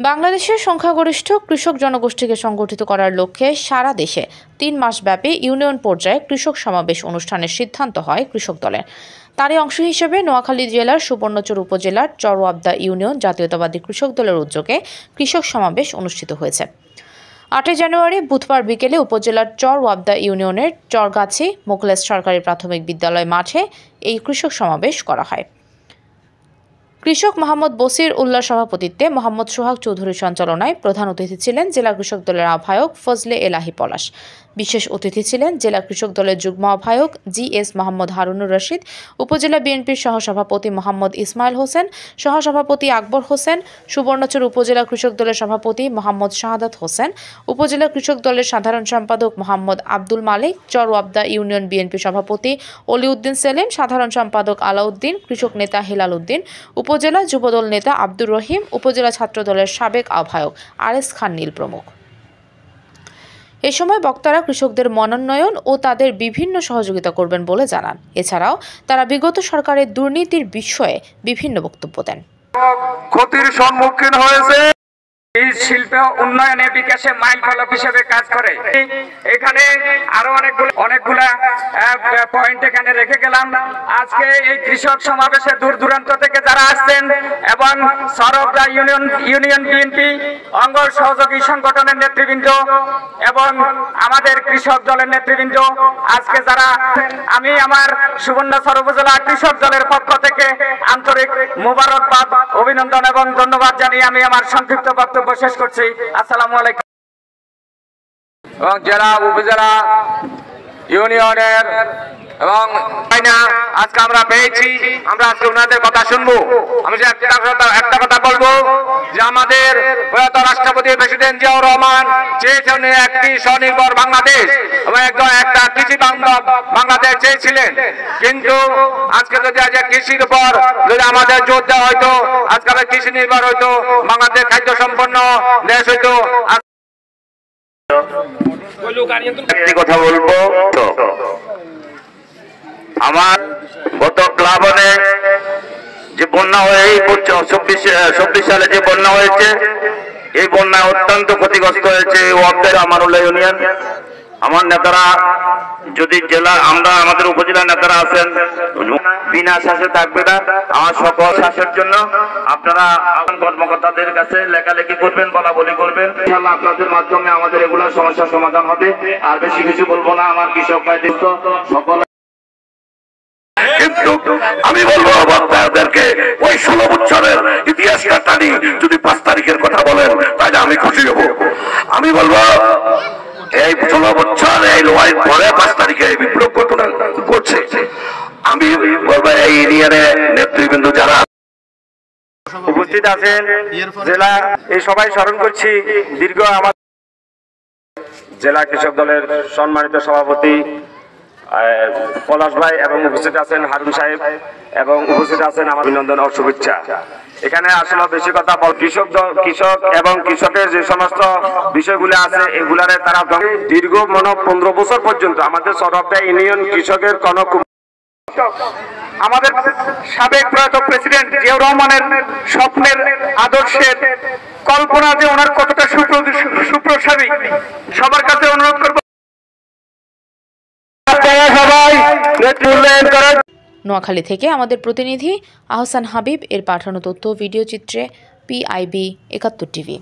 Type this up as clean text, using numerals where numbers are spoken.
বাংলাদেশের সংখ্যাগরিষ্ঠ কৃষক জনগোষ্ঠীকে সংগঠিত করার লক্ষ্যে সারা দেশে ৩ মাসব্যাপী ইউনিয়ন পর্যায়ে কৃষক সমাবেশ অনুষ্ঠানের সিদ্ধান্ত হয় কৃষক দলের। তারই অংশ হিসেবে নোয়াখালী জেলার সুবর্ণচর উপজেলার চরওয়াবদা ইউনিয়ন জাতীয়তাবাদী কৃষক দলের উদ্যোগে কৃষক সমাবেশ অনুষ্ঠিত হয়েছে। ৮ জানুয়ারি বুধবার বিকেলে উপজেলার চরওয়াবদা ইউনিয়নের চরগাছি মোখলেস সরকারি প্রাথমিক বিদ্যালয় মাঠে এই কৃষক সমাবেশ করা হয়। কৃষক মোহাম্মদ বসির উল্লাহ সভাপতিত্বে মোহাম্মদ সোহাগ চৌধুরীর সঞ্চালনায় প্রধান অতিথি ছিলেন জেলা কৃষক দলের আহ্বায়ক ফজলে এলাহি পলাশ। বিশেষ অতিথি ছিলেন জেলা কৃষক দলের যুগ্ম আহ্বায়ক জিএস মোহাম্মদ হারুনুর রশিদ, উপজেলা বিএনপির সহসভাপতি মোহাম্মদ ইসমাইল হোসেন, সহসভাপতি আকবর হোসেন, সুবর্ণচর উপজেলা কৃষক দলের সভাপতি মোহাম্মদ শাহাদাত হোসেন, উপজেলা কৃষক দলের সাধারণ সম্পাদক মোহাম্মদ আব্দুল মালিক, চরওয়াবদা ইউনিয়ন বিএনপি সভাপতি অলিউদ্দিন সেলিম, সাধারণ সম্পাদক আলাউদ্দিন, কৃষক নেতা হেলাল উদ্দিন, উপজেলা যুবদল নেতা আব্দুর রহিম, উপজেলা ছাত্র দলের সাবেক আহ্বায়ক আরএস খান নীল প্রমুখ। এ সময় বক্তারা কৃষকদের মনোন্নয়ন ও তাদের বিভিন্ন সহযোগিতা করবেন বলে জানান। এছাড়াও তারা বিগত সরকারের দুর্নীতির বিষয়ে বিভিন্ন বক্তব্য দেন। ক্ষতির সম্মুখীন হয়েছে, এই শিল্প উন্নয়নে বিকাশে মাইল ফলক হিসেবে কাজ করে। এখানে আরো অনেকগুলা পয়েন্ট এখানে রেখে গেলাম। আজকে এই কৃষক সমাবেশে দূর দূরান্ত থেকে যারা আসছেন এবং চরওয়াবদা ইউনিয়ন বিএনপি অঙ্গ সহযোগী সংগঠনের নেতৃবৃন্দ এবং আমাদের কৃষক দলের নেতৃবৃন্দ, আজকে যারা আমি আমার সুবর্ণচর উপজেলা কৃষক দলের পক্ষ থেকে আন্তরিক মোবারকবাদ, অভিনন্দন এবং ধন্যবাদ জানিয়ে আমি আমার সংক্ষিপ্ত বক্তব্য শেষ করছি। আসসালামু আলাইকুম। এবং জেলা উপজেলা ইউনিয়নের এবং আজকে আমরা পেয়েছি, আমরা আজকে ওনাদের কথা শুনবো। আমি একটা কথা বলবো যে আমাদের প্রয়াত রাষ্ট্রপতি প্রেসিডেন্ট জিয়াউর রহমান চেয়েছেন একটি স্বনির্ভর বাংলাদেশ এবং একটা কৃষি বান্ধব বাংলাদেশ চেয়েছিলেন। কিন্তু আজকে যদি আজ কৃষির উপর যদি আমাদের জোর দেওয়া হয়তো, আজকে আমরা কৃষি নির্ভর হইতো, বাংলাদেশ খাদ্য সম্পন্ন দেশ হইতো। কথা বলবো, আমার গত প্লাবনে যে বন্যা হয়ে 24 সালে যে বন্যা হয়েছে, এই বন্যায় অত্যন্ত ক্ষতিগ্রস্ত হয়েছে ওয়াবদার আমারুল্লাহ ইউনিয়ন। আমার নেতারা যদি আমাদের উপজেলার নেতারা আছেন, বিনা শ্বাসে থাকবে না। আমার সকল শ্বাসের জন্য আপনারা কর্মকর্তাদের কাছে লেখালেখি করবেন, বলাবলি করবেন। ইনশাআল্লাহ আপনাদের মাধ্যমে আমাদের এগুলোর সমস্যার সমাধান হবে। আর বেশি কিছু বলবো না। আমার কৃষক ভাইদের সকল কিন্তু আমি বলবো বক্তাদেরকে ওই 16 বছরের ইতিহাসটা টানি যদি 5 তারিখের কথা বলেন তাহলে আমি খুশি হব। আমি বলবো এই 16 বছর এই লড়াইয়ের পরে 5 তারিখে এই বিপ্লব ঘটনা করছে। আমি বলবো এই ইউনিয়নের নেতৃবৃন্দ যারা উপস্থিত আছেন, জেলা এই সবাই স্মরণ করছি দীর্ঘ আমার জেলা কৃষক দলের সম্মানিত সভাপতি পলাশ ভাই এবং উপস্থিত আছেন হারুন সাহেব এবং উপস্থিত আছেন আমার অভিনন্দন ও শুভেচ্ছা। এখানে আসলে বেশি কথা কৃষক এবং কৃষকের যে সমস্ত বিষয়গুলো আছে এগুলারে তারা দীর্ঘ 15 বছর পর্যন্ত আমাদের চরওয়াবদা ইউনিয়ন কৃষকের আমাদের সাবেক প্রয়াত প্রেসিডেন্ট জিয়াউর রহমানের স্বপ্নের আদর্শের কল্পনা যে ওনার কতটা সুপ্রসারী, সবার কাছে অনুরোধ করব নোয়াখালী থেকে আমাদের প্রতিনিধি আহসান হাবিব এর পাঠানো তথ্য ভিডিও চিত্রে PIB 71 টিভি।